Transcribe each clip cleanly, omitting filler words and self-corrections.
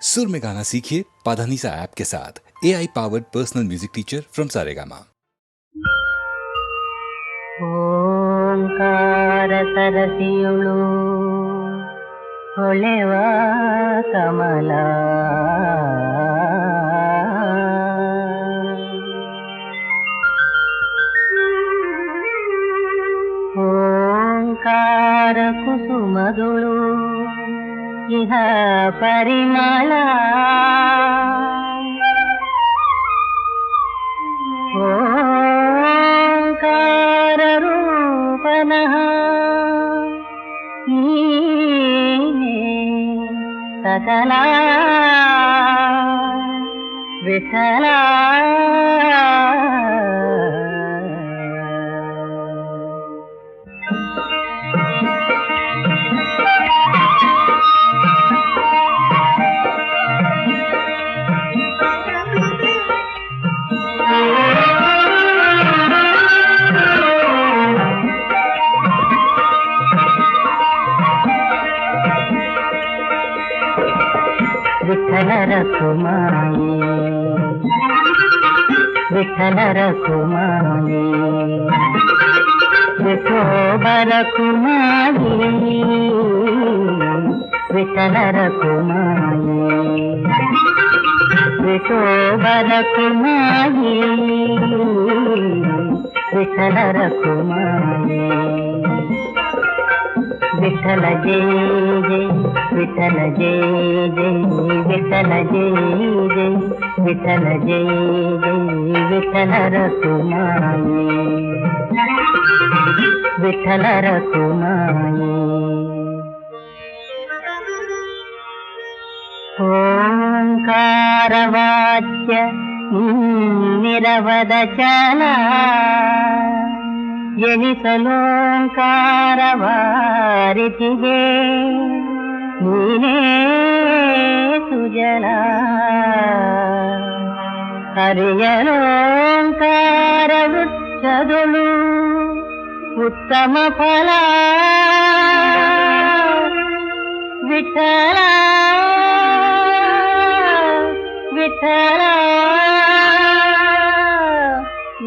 सुर में गाना सीखिए पाधानीसा ऐप के साथ। AI powered personal music teacher from Saregama. ಓಂಕಾರ ಸರಸಿಯುಳು ಹೊಳೆವ ಕಮಲ ಓಂಕಾರ ಕುಸುಮದುಳು ಇಹ ಪರಿಮಳ ಓಂಕಾರ ರೂಪನಃ ನೀನೇ ಸಕಲ ವಿಠಲ ವಿಠಲರ ಕುಮಾರಿ ವಿಠಲರ ಕುಮಾರಿ ವಿಠೋಬರ ಕುಮಾರಿ ವಿಠಲರ ಕುಮಾರಿ ವಿಠೋಬರ ಕುಮಾರಿ ವಿಠಲರ ಕುಮಾರಿ ವಿಠಲ ಜಯ ಜಯ ವಿಠಲ ಜಯ ಜಯ ವಿಠಲ ಜಯ ಜಯ ವಿಠಲ ಜಯ ಜಯ ವಿಠಲರ ಕುಮಾರಿ ವಿಠಲರ ಕುಮಾರಿ ಓಂಕಾರ ವಾಚ್ಯ ನಿರವದ ಚಲ ಎನಿಸಲೋಂಕಾರವಾರಿತಿಗೆ ನೀನೇ ಸುಜಲ ಹರಿಯಲೋಂಕಾರ ವೃಕ್ಷದೊಳು ಉತ್ತಮ ಫಲ ವಿಠಲ ವಿಠಲ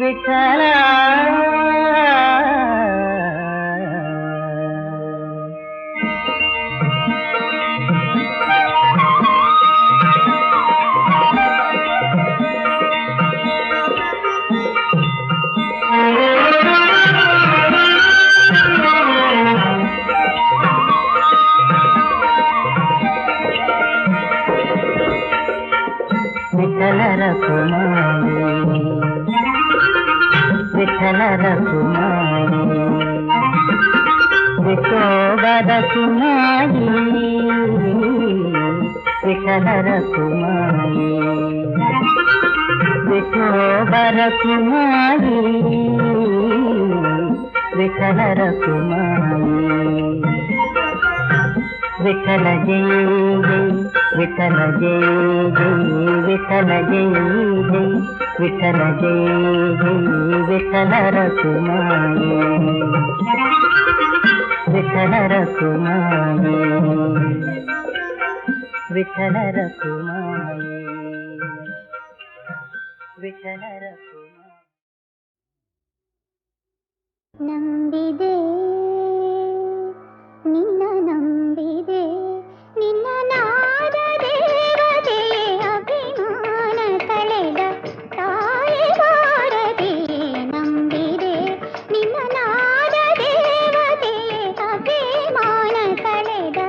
ವಿಠಲ ವಿಠಲರ ಕುಮಾರಿ ವಿಠಲರ ಕುಮಾರಿ ವಿಠೋಬರ ಕುಮಾರಿ ವಿಠಲರ ಕುಮಾರಿ ವಿಠೋಬರ ಕುಮಾರಿ ವಿಠಲರ ಕುಮಾರಿ ವಿಠಲ ಜಯ ಜಯ ವಿಠಲ ಜಯ ಜಯ ವಿಠಲ ಜಯ ಜಯ ವಿಠಲ ಜಯ ಜಯ ವಿಠಲರ ಕುಮಾರಿ ವಿಠಲರ ಕುಮಾರಿ ವಿಠಲರ ಕುಮಾರಿ ವಿಠಲರ ಕುಮಾರಿ ನಂಬಿದೆ ನಿನ್ನ ನಂಬಿದೆ ನಿನ್ನ ನಾದ ದೇವತೆ ಅಭಿಮಾನ ಕಳೆದ ತಾಯಿ ಭಾರತಿ ನಂಬಿದೆ ನಿನ್ನ ನಾದ ದೇವತೆ ಅಭಿಮಾನ ಕಳೆದ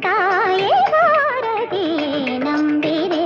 ತಾಯಿ ಭಾರತಿ ನಂಬಿದೆ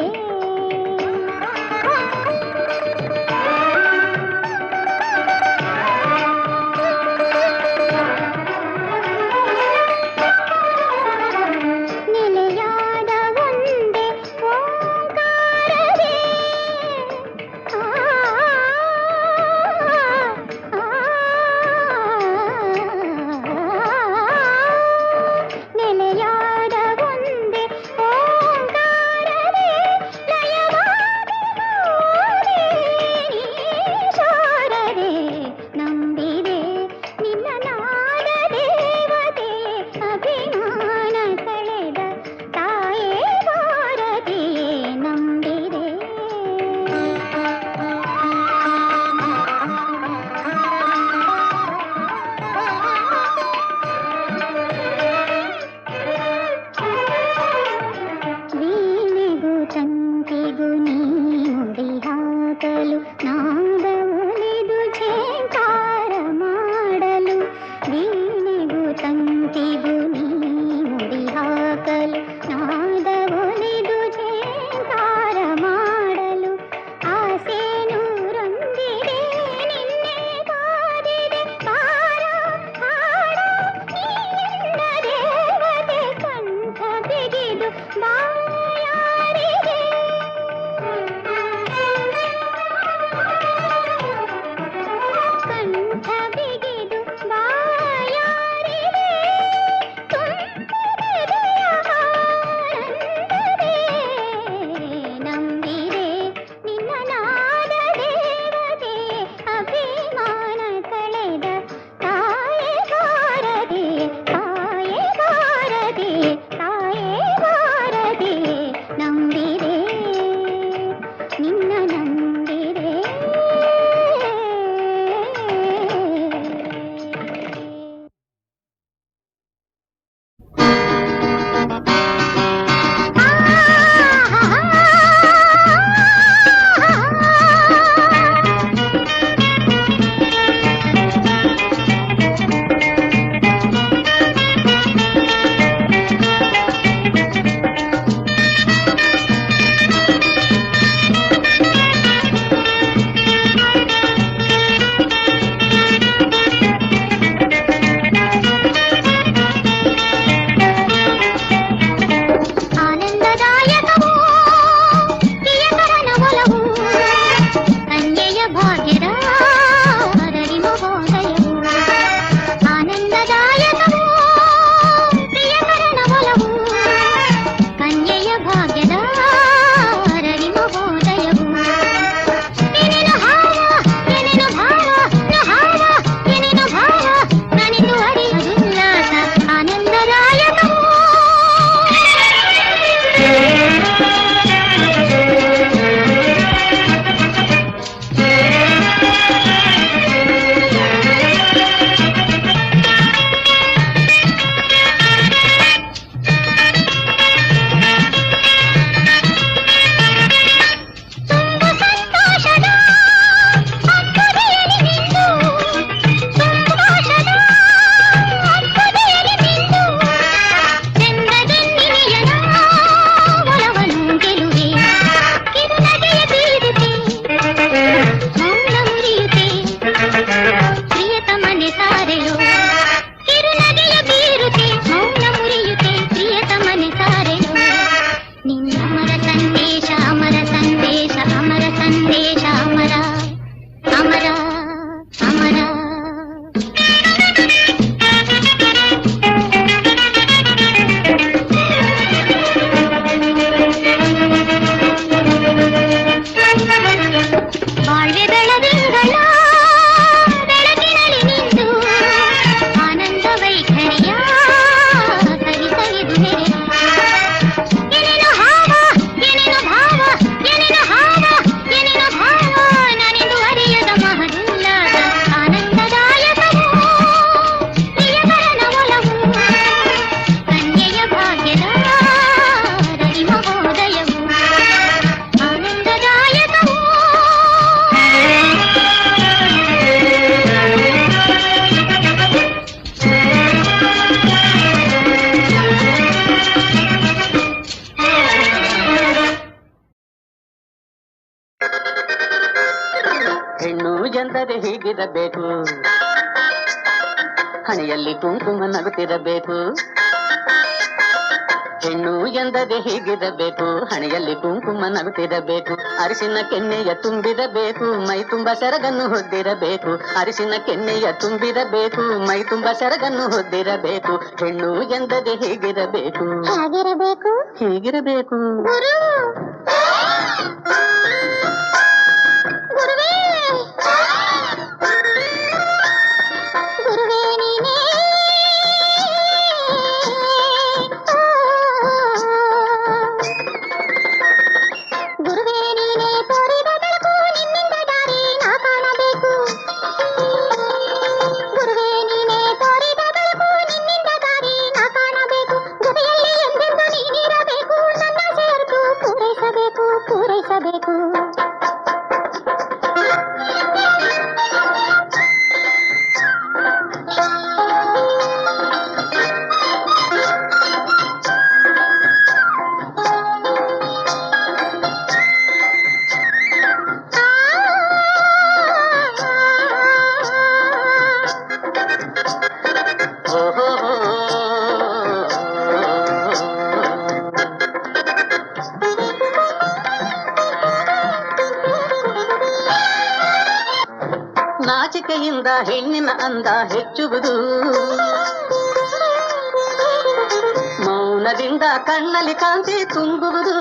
ನಿನ್ನ ಅಮರ ಸಂದೇಶ ಅಮರ ಸಂದೇಶ ಅಮರ ಸಂದೇಶ ಅಮರ ಅಮರ ಅಮರ ಬಾಳ್ವೆ ಬೆಳದಿಂಗಳ ಬೆಳಕಿನಲ್ಲಿ ನಿಂತು ಆನಂದ ವೈಖರಿಯ ಸವಿ ಸವಿದು ಏನೇನು ಹಾವ ಏನೇನು ಭಾವ ಏನೇನು ಹಾವ ಏನೇನು ಭಾವ ನಾನೆಂದು ಅರಿಯದ ಮಹದುಲ್ಲಾಸ ಆನಂದದಾಯಕವೋ ಪ್ರಿಯಕರನ ಒಲವು ಕನ್ಯೆಯ ಭಾಗ್ಯದ ರವಿ ಮಹೋದಯವು ಆನಂದದಾಯಕವೋ ಹೆಣ್ಣು ಎಂದರೆ ಹೀಗಿರಬೇಕು, ಹಣೆಯಲ್ಲಿ ಕುಂಕುಮ ನಗುತ್ತಿರಬೇಕು. ಹೆಣ್ಣು ಎಂದರೆ ಹೀಗಿರಬೇಕು, ಹಣೆಯಲ್ಲಿ ಕುಂಕುಮ ನಗುತ್ತಿರಬೇಕು. ಅರಿಶಿನ ಕೆನ್ನೆಯ ತುಂಬಿರಬೇಕು, ಮೈ ತುಂಬ ಸೆರಗನ್ನು ಹೊದ್ದಿರಬೇಕು. ಅರಿಶಿನ ಕೆನ್ನೆಯ ತುಂಬಿರಬೇಕು, ಮೈ ತುಂಬ ಸೆರಗನ್ನು ಹೊದ್ದಿರಬೇಕು. ಹೆಣ್ಣು ಎಂದರೆ ಹೀಗಿರಬೇಕು, ಹಾಗಿರಬೇಕು ಹೀಗಿರಬೇಕು. ಗುರು ಗುರುವೇ ಗುರುವೇ ನೀನೇ ಗುರುವೇ ನೀನೇ ತೋರಿದ ಬೆಳಕು, ನಿನ್ನಿಂದ ದಾರಿ ನಾ ಕಾಣಬೇಕು. ಗುರುವೇ ನೀನೇ ತೋರಿದ ಬೆಳಕು, ನಿನ್ನಿಂದ ದಾರಿ ನಾ ಕಾಣಬೇಕು. ಜೊತೆಯಲ್ಲಿ ಎಂದೆಂದು ನೀನಿರಬೇಕು, ನನ್ನ ಸೇರ್ತು ಪೂರೈಸಬೇಕು ಪೂರೈಸಬೇಕು. ಓಹೋ ನಾಚಿಕೆಯಿಂದ ಹೆಣ್ಣಿನ ಅಂದ ಹೆಚ್ಚುವುದು, ಮೌನದಿಂದ ಕಣ್ಣಲ್ಲಿ ಕಾಂತಿ ತುಂಬುವುದು.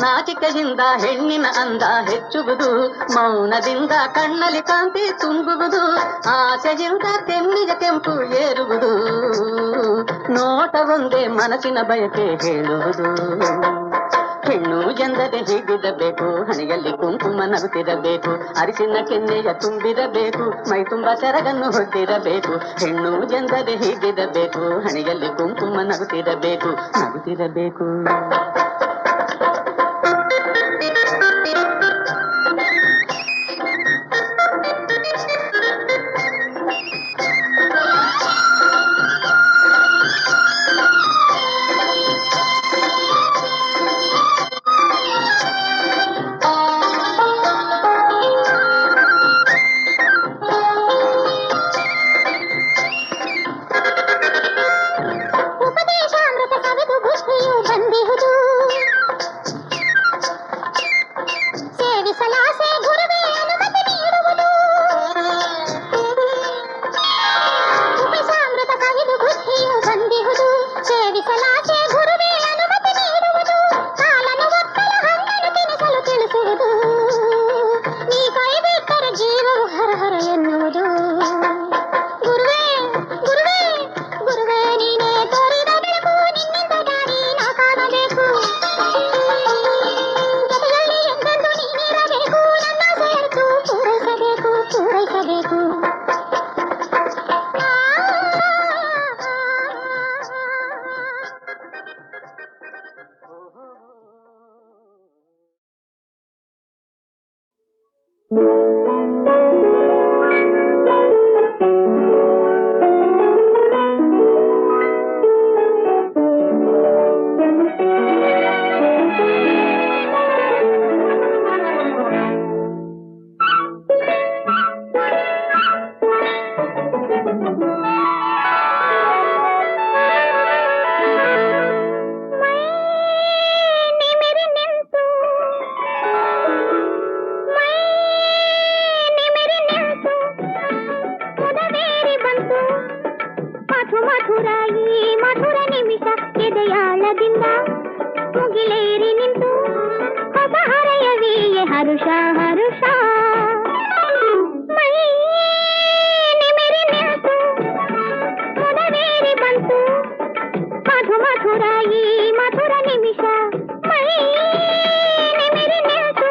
ನಾಚಿಕೆಯಿಂದ ಹೆಣ್ಣಿನ ಅಂದ ಹೆಚ್ಚುವುದು, ಮೌನದಿಂದ ಕಣ್ಣಲ್ಲಿ ಕಾಂತಿ ತುಂಬುವುದು. ಆಸೆಯಿಂದ ಕೆಮ್ಮಿಗೆ ಕೆಂಪು ಏರುವುದು, ನೋಟ ಒಂದೇ ಮನಸ್ಸಿನ ಬಯಕೆ ಹೇಳುವುದು. ಹೆಣ್ಣು ಎಂದರೆ ಹೀಗಿರಬೇಕು, ಹಣೆಯಲ್ಲಿ ಕುಂಕುಮ ನಗುತ್ತಿರಬೇಕು. ಅರಿಶಿನ ಕೆನ್ನೆಯ ತುಂಬಿರಬೇಕು, ಮೈ ತುಂಬ ಸೆರಗನ್ನು ಹೊದ್ದಿರಬೇಕು. ಹೆಣ್ಣು ಎಂದರೆ ಹೀಗಿರಬೇಕು, ಹಣೆಯಲ್ಲಿ ಕುಂಕುಮ ನಗುತ್ತಿರಬೇಕು ನಗುತ್ತಿರಬೇಕು. ಉಪದೇಶಾಮೃತ ಸವಿದು ಬುಷ್ಟಿಯು ಬಂದಿಹುದು, ಸೇವಿಸಲಾಸೆ ಗುರುವೇ ಅನುಮತಿ ನೀಡುವುದು. ಉಪದೇಶಾಮೃತ ಸವಿದು ಬುಷ್ಟಿಯು ಬಂದಿಹುದು, ಸೇವಿಸಲಾಸೆ ಗುರುವೇ ಅನುಮತಿ ನೀಡುವುದು. ಕಾಲನು ಒತ್ತಲ ಹಣ್ಣನ್ನು ತಿನಿಸಲು ತಿಳಿಸುವುದು, ನೀ ಕೈ ಬಿಟ್ಟರೆ ಜೀವವು ಹರ ಹರ ಎನ್ನುವುದು. ಗುರುವೇ ಗುರುವೇ ಗುರುವೇ ನೀನೇ ತೋರಿದ ಬೆಳಕು, ನಿನ್ನಿಂದ ದಾರಿ ನಾ ಕಾಣಬೇಕು. ಜೊತೆಯಲ್ಲಿ ಎಂದೆಂದು ನೀನಿರಬೇಕು, ನನ್ನ ಸೇರ್ತು ಪೂರೈಸಬೇಕು ಪೂರೈಸಬೇಕು. ಇದೆಯಾಳದಿಂದ ಮುಗಿಲೇರಿ ನಿಂತು ಹೊಸ ಹರೆಯವಿಯೇ ಹರುಷ ಹರುಷ ಮೈ ನಿಮಿರಿ ನಿಂತು ಮುದವೇರಿ ಬಂತು ಮಧು ಮಧುರ ಈ ಮಧುರ ನಿಮಿಷ ಮೈ ನಿಮಿರಿ ನಿಂತು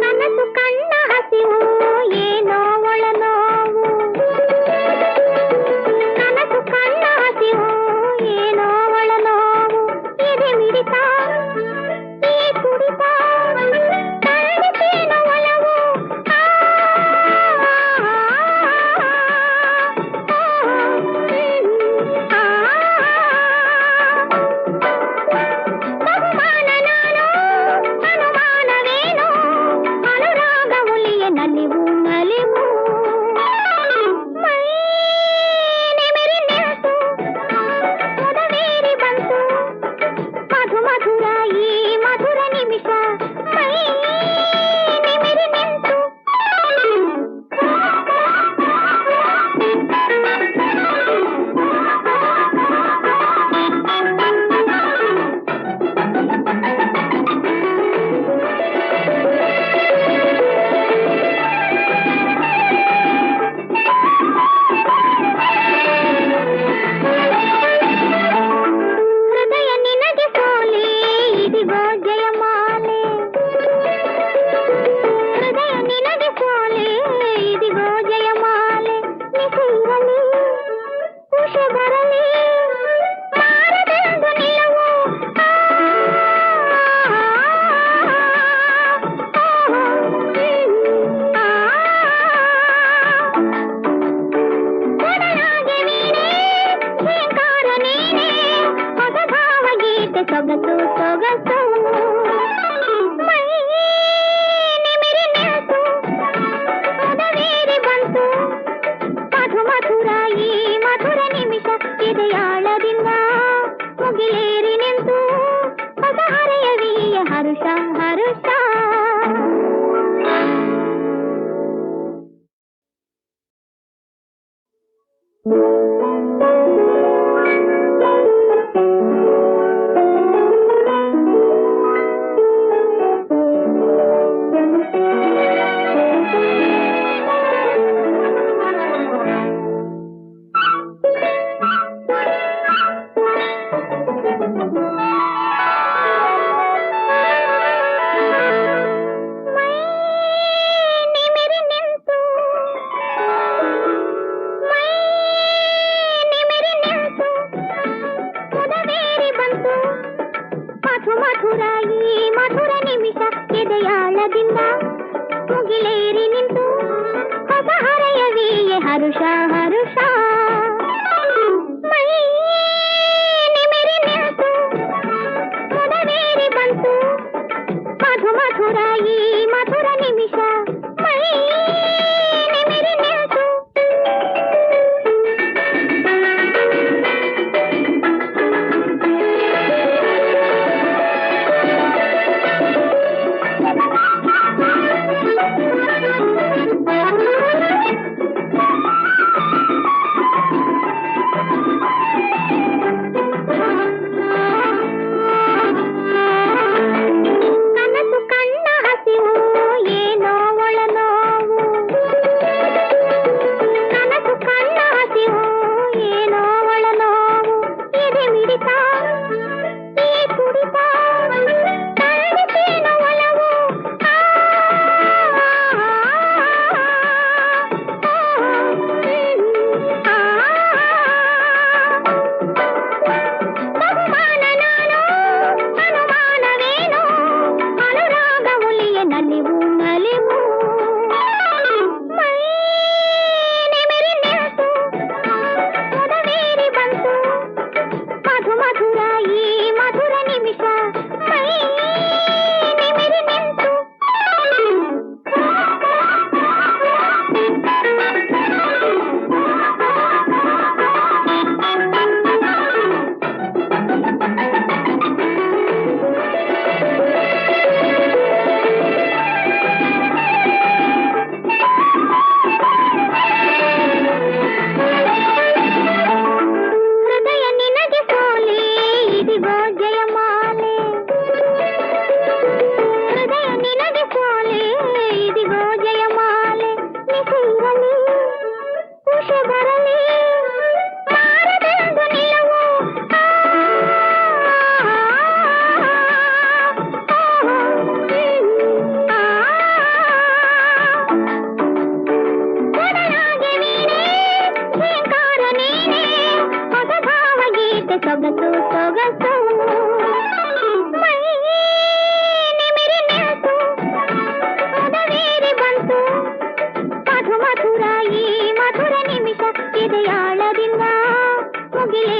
ಕನಸು ಕಣ್ಣ ಹಸಿವು ಏನೋ ಒಳನೋವು ಕನಸು ಕಣ್ಣ ಹಸಿವು ಏನೋ ಒಳನೋವು ಎದೆ ಮಿಡಿತ ಈ ತುಡಿತ ಕಂಡಿತೇನೋ ಒಲವು ಬಹುಮಾನ ನಾನು ಅನುಮಾನವೇನೋ ಅನುರಾಗ ಒಲಿಯ ನಲಿವು ನಲಿವು ಮೈ ನಿಮಿರಿ ನಿಂತು ಮುದವೇರಿ ಬಂತು ಮಧು ಮಧುರ ಈ ಮಧುರ ನಿಮಿಷ ಮೈ ನಿಮಿರಿ ನಿಂತು ಹೃದಯ ನಿನಗೆ ಸೋಲೆ ಇದಿಗೋ ಜಯಮಾಲೆ ಹೃದಯ ನಿನಗೆ ಸೋಲೆ ಇದಿಗೋ ಜಯಮಾಲೆ ನಿಸಿರಲಿ ಕುಶ ಬರಲಿ ಮಾರದೆಂದು ನಿಲವು ಒಡನಾಗೆ ನೀನೇ ಝೇಂಕಾರ ನೀನೇ ಹೊಸ ಭಾವಗೀತೆ ಸೊಗಸು ಸೊಗಸು ಮೈ ನಿಮಿರಿ ನಿಂತು ಮುದವೇರಿ ಬಂತು ಮಧು ಮಧುರ ಈ ಮಧುರ ನಿಮಿಷ ಇದೆಯಾಳದಿಂದ ಮುಗಿಲೇರಿ ನಿಂತು ಹೊಸ ಹರೆಯವಿಯ ಹರುಷ ಹರುಷ ಮೈ ನಿಮಿರಿ ನಿಂತು ಮೈ ನಿಮಿರಿ ನಿಂತು ಮುದವೇರಿ ಬಂತು ಮಧು ಮಧುರ ಈ ಮಧುರ ನಿಮಿಷ ಎದೆಯಾಳದಿಂದ ಮುಗಿಲೇರಿ ನಿಂತು ಹೊಸ ಹರೆಯವಿಯೇ ಹರುಷ ಹರುಷ ಮೈ ನಿಮಿರಿ ನಿಂತು ಮುದವೇರಿ ಬಂತು ಮಧು ಮಧುರ ಈ ಮಧುರ ನಿಮಿಷ ಮೈ ನಿಮಿರಿ ನಿಂತು ಸೊಗಸು ಮೈ ನಿಮಿರಿ ನಿಂತು ಮದವೇರಿ ಬಂತು ಮಧು ಮಧುರ ಈ ಮಧುರ ನಿಮಿಷ ಇದೆಯಾಳದಿಂದ ಮುಗಿಲೇ